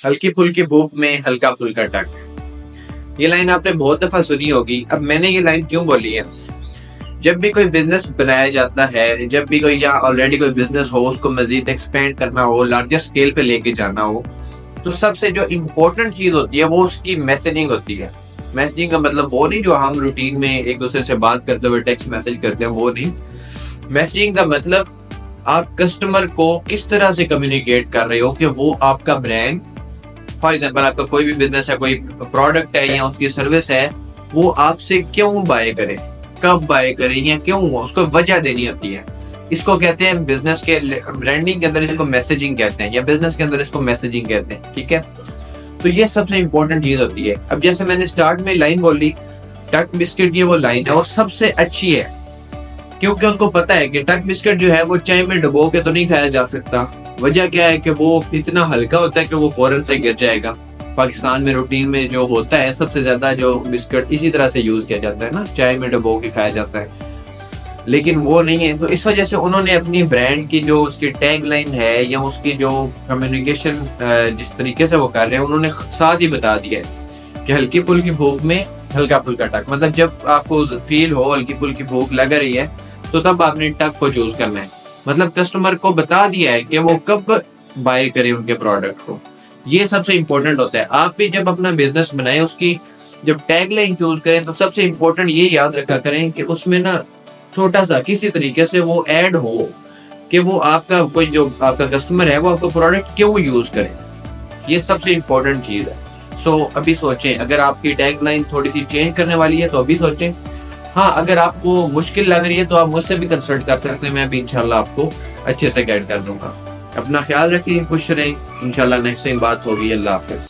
ہلکی پھلکی بھوک میں ہلکا پھلکا ٹک. یہ لائن آپ نے بہت دفعہ سنی ہوگی. اب میں نے یہ لائن کیوں بولی ہے؟ جب بھی کوئی بزنس بنایا جاتا ہے، جب بھی کوئی یا آلریڈی کوئی بزنس ہو، اس کو مزید ایکسپینڈ کرنا ہو، لارجر اسکیل پہ لے کے جانا ہو، تو سب سے جو امپورٹنٹ چیز ہوتی ہے وہ اس کی میسیجنگ ہوتی ہے. میسیجنگ کا مطلب وہ نہیں جو ہم روٹین میں ایک دوسرے سے بات کرتے ہوئے ٹیکسٹ میسج کرتے ہیں، وہ نہیں. میسیجنگ کا مطلب آپ کسٹمر کو کس طرح سے کمیونیکیٹ کر رہے ہو کہ وہ آپ کا برانڈ، فار ایگزامپل آپ کا کوئی بھی بزنس ہے، کوئی پروڈکٹ ہے یا اس کی سروس ہے، وہ آپ سے کیوں بائی کرے، کب بائی کرے یا کیوں، اس کو وجہ دینی ہوتی ہے. اس کو کہتے ہیں بزنس کے برانڈنگ کے اندر اس کو میسیجنگ کہتے ہیں، یا بزنس کے اندر اس کو میسیجنگ کہتے ہیں. ٹھیک ہے، تو یہ سب سے امپورٹنٹ چیز ہوتی ہے. اب جیسے میں نے اسٹارٹ میں لائن بولی ٹک بسکٹ کی، وہ لائن ہے اور سب سے اچھی ہے کیونکہ ان کو پتا ہے کہ ٹک بسکٹ جو ہے وہ چائے میں ڈبو کے تو نہیں کھایا جا سکتا. وجہ کیا ہے کہ وہ اتنا ہلکا ہوتا ہے کہ وہ فوراً سے گر جائے گا. پاکستان میں روٹین میں جو ہوتا ہے سب سے زیادہ جو بسکٹ اسی طرح سے یوز کیا جاتا ہے نا، چائے میں ڈبو کے کھایا جاتا ہے، لیکن وہ نہیں ہے. تو اس وجہ سے انہوں نے اپنی برانڈ کی جو اس کی ٹیگ لائن ہے یا اس کی جو کمیونیکیشن جس طریقے سے وہ کر رہے ہیں، انہوں نے ساتھ ہی بتا دیا ہے کہ ہلکی پھلکی بھوک میں ہلکا پھلکا ٹک. مطلب جب آپ کو فیل ہو ہلکی پھلکی بھوک لگ رہی ہے تو تب آپ نے ٹک کو چوز کرنا ہے. مطلب کسٹمر کو بتا دیا ہے کہ وہ کب بائی کرے ان کے پروڈکٹ کو. یہ سب سے امپورٹنٹ ہوتا ہے. آپ بھی جب اپنا بزنس بنائیں، اس کی جب ٹیگ لائن چوز کریں تو سب سے امپورٹنٹ یہ یاد رکھا کریں کہ اس میں نا چھوٹا سا کسی طریقے سے وہ ایڈ ہو کہ وہ آپ کا کوئی جو آپ کا کسٹمر ہے وہ آپ کا پروڈکٹ کیوں یوز کرے. یہ سب سے امپورٹنٹ چیز ہے. سو ابھی سوچیں، اگر آپ کی ٹیگ لائن تھوڑی سی چینج کرنے والی ہے تو ابھی سوچیں. ہاں، اگر آپ کو مشکل لگ رہی ہے تو آپ مجھ سے بھی کنسلٹ کر سکتے ہیں، میں بھی انشاءاللہ آپ کو اچھے سے گائیڈ کر دوں گا. اپنا خیال رکھیں، خوش رہیں. انشاءاللہ نیکسٹ ٹائم بات ہوگی. اللہ حافظ.